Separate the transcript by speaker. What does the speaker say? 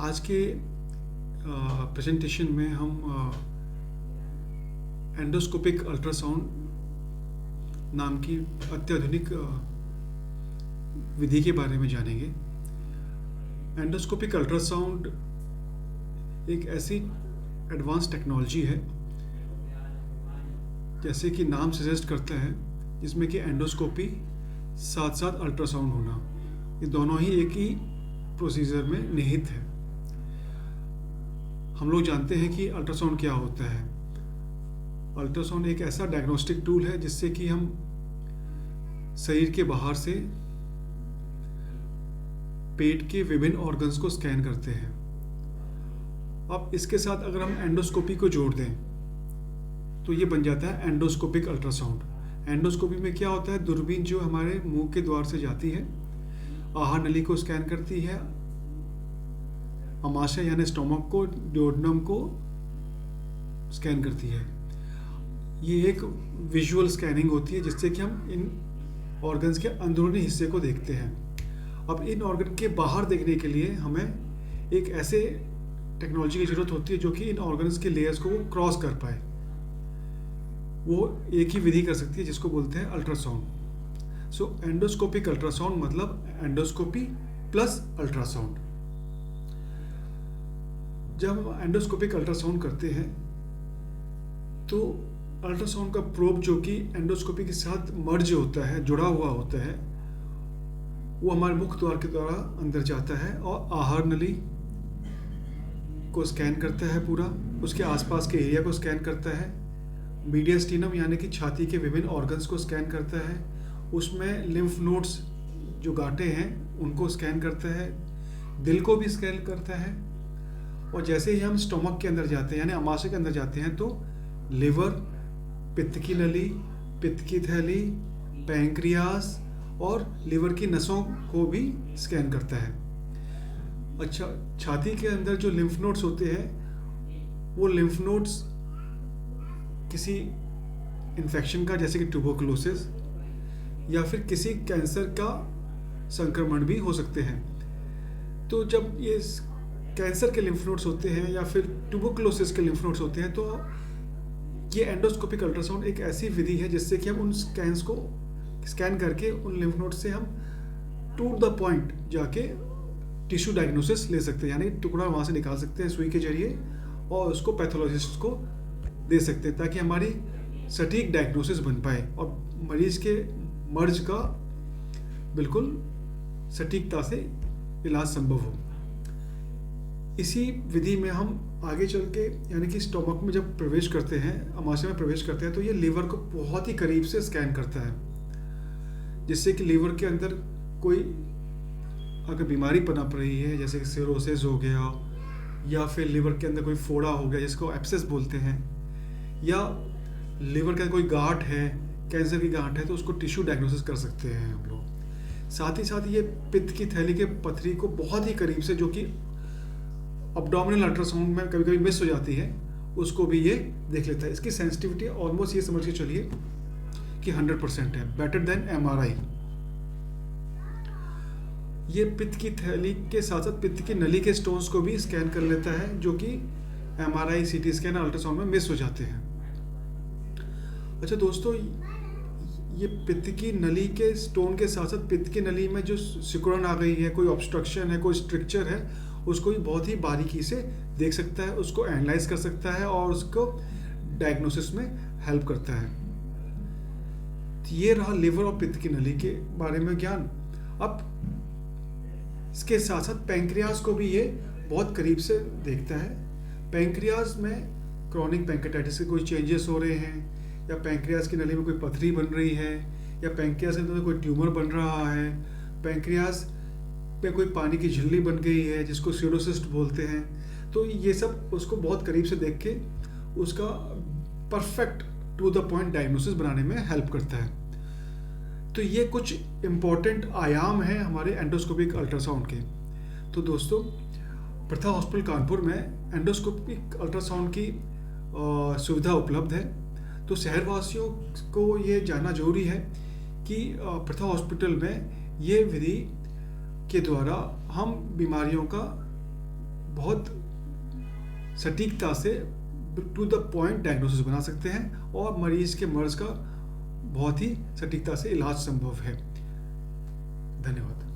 Speaker 1: आज के प्रेजेंटेशन में हम एंडोस्कोपिक अल्ट्रासाउंड नाम की अत्याधुनिक विधि के बारे में जानेंगे। एंडोस्कोपिक अल्ट्रासाउंड एक ऐसी एडवांस टेक्नोलॉजी है, जैसे कि नाम सजेस्ट करता है, जिसमें कि एंडोस्कोपी साथ साथ अल्ट्रासाउंड होना, ये दोनों ही एक ही प्रोसीजर में निहित है। हम लोग जानते हैं कि अल्ट्रासाउंड क्या होता है। अल्ट्रासाउंड एक ऐसा डायग्नोस्टिक टूल है जिससे कि हम शरीर के बाहर से पेट के विभिन्न ऑर्गन्स को स्कैन करते हैं। अब इसके साथ अगर हम एंडोस्कोपी को जोड़ दें तो ये बन जाता है एंडोस्कोपिक अल्ट्रासाउंड। एंडोस्कोपी में क्या होता है, दूरबीन जो हमारे मुंह के द्वार से जाती है, आहार नली को स्कैन करती है, आमाशय यानी स्टोमक को, ड्यूोडेनम को स्कैन करती है। ये एक विजुअल स्कैनिंग होती है जिससे कि हम इन ऑर्गन्स के अंदरूनी हिस्से को देखते हैं। अब इन ऑर्गन के बाहर देखने के लिए हमें एक ऐसे टेक्नोलॉजी की जरूरत होती है जो कि इन ऑर्गन्स के लेयर्स को क्रॉस कर पाए। वो एक ही विधि कर सकती है जिसको बोलते हैं अल्ट्रासाउंड। सो एंडोस्कोपिक अल्ट्रासाउंड मतलब एंडोस्कोपी प्लस अल्ट्रासाउंड। जब हम एंडोस्कोपिक अल्ट्रासाउंड करते हैं तो अल्ट्रासाउंड का प्रोब जो कि एंडोस्कोपी के साथ मर्ज होता है, जुड़ा हुआ होता है, वो हमारे मुख द्वार के द्वारा अंदर जाता है और आहार नली को स्कैन करता है, पूरा उसके आसपास के एरिया को स्कैन करता है, मीडियस्टिनम यानी कि छाती के विभिन्न ऑर्गन्स को स्कैन करता है, उसमें लिम्फ नोड्स जो गांठें हैं उनको स्कैन करता है, दिल को भी स्कैन करता है। और जैसे ही हम स्टोमक के अंदर जाते हैं यानी आमाशय के अंदर जाते हैं तो लिवर, पित्त की नली, पित्त की थैली, पैंक्रियास और लिवर की नसों को भी स्कैन करता है। अच्छा, छाती के अंदर जो लिम्फ नोड्स होते हैं वो लिम्फ नोड्स किसी इन्फेक्शन का, जैसे कि ट्यूबरकुलोसिस या फिर किसी कैंसर का संक्रमण भी हो सकते हैं। तो जब ये कैंसर के लिम्फ नोड्स होते हैं या फिर ट्यूबरकुलोसिस के लिम्फ नोड्स होते हैं तो ये एंडोस्कोपिक अल्ट्रासाउंड एक ऐसी विधि है जिससे कि हम उन स्कैन्स को स्कैन करके उन लिम्फ नोड से हम टू द पॉइंट जाके टिश्यू डायग्नोसिस ले सकते हैं, यानी टुकड़ा वहाँ से निकाल सकते हैं सुई के जरिए और उसको पैथोलॉजिस्ट को दे सकते हैं ताकि हमारी सटीक डायग्नोसिस बन पाए और मरीज के मर्ज का बिल्कुल सटीकता से इलाज संभव हो। इसी विधि में हम आगे चल के यानी कि स्टोमक में जब प्रवेश करते हैं, आमाशय में प्रवेश करते हैं, तो ये लीवर को बहुत ही करीब से स्कैन करता है, जिससे कि लीवर के अंदर कोई अगर बीमारी पनप रही है, जैसे कि सिरोसिस हो गया या फिर लीवर के अंदर कोई फोड़ा हो गया जिसको एब्सेस बोलते हैं, या लीवर का कोई गांठ है, कैंसर की गांठ है, तो उसको टिश्यू डायग्नोसिस कर सकते हैं हम लोग। साथ ही साथ ये पित्त की थैली के पथरी को बहुत ही करीब से, जो कि अब्डोमिनल अल्ट्रासाउंड में कभी कभी मिस हो जाती है, उसको भी ये देख लेता है। इसकी सेंसिटिविटी ऑलमोस्ट ये समझ के चलिए कि 100% है, बेटर देन MRI। ये पित्त की थैली के साथ साथ पित्त की नली के स्टोन्स को भी स्कैन कर लेता है, जो कि MRI, CT स्कैन, अल्ट्रासाउंड में मिस हो जाते हैं। अच्छा दोस्तों, ये पित्त की नली के स्टोन के साथ साथ पित्त की नली में जो सिकुड़न आ गई है, कोई ऑब्स्ट्रक्शन है, कोई स्ट्रक्चर है, उसको भी बहुत ही बारीकी से देख सकता है, उसको एनालाइज कर सकता है और उसको डायग्नोसिस में हेल्प करता है। तो ये रहा लिवर और पित्त की नली के बारे में ज्ञान। अब इसके साथ साथ पैंक्रियास को भी ये बहुत करीब से देखता है। पैंक्रियास में क्रॉनिक पैंक्रेटाइटिस के कोई चेंजेस हो रहे हैं, या पैंक्रियास की नली में कोई पथरी बन रही है, या पैंक्रियास के अंदर कोई ट्यूमर बन रहा है, पैंक्रियास पे कोई पानी की झिल्ली बन गई है जिसको स्यूडोसिस्ट बोलते हैं, तो ये सब उसको बहुत करीब से देख के उसका perfect to the point diagnosis बनाने में हेल्प करता है। तो ये कुछ इम्पॉर्टेंट आयाम हैं हमारे एंडोस्कोपिक अल्ट्रासाउंड के। तो दोस्तों, प्रथा हॉस्पिटल कानपुर में एंडोस्कोपिक अल्ट्रासाउंड की सुविधा उपलब्ध है। तो शहरवासियों को ये जानना जरूरी है कि प्रथा हॉस्पिटल में ये विधि के द्वारा हम बीमारियों का बहुत सटीकता से टू द पॉइंट डायग्नोसिस बना सकते हैं और मरीज के मर्ज का बहुत ही सटीकता से इलाज संभव है। धन्यवाद।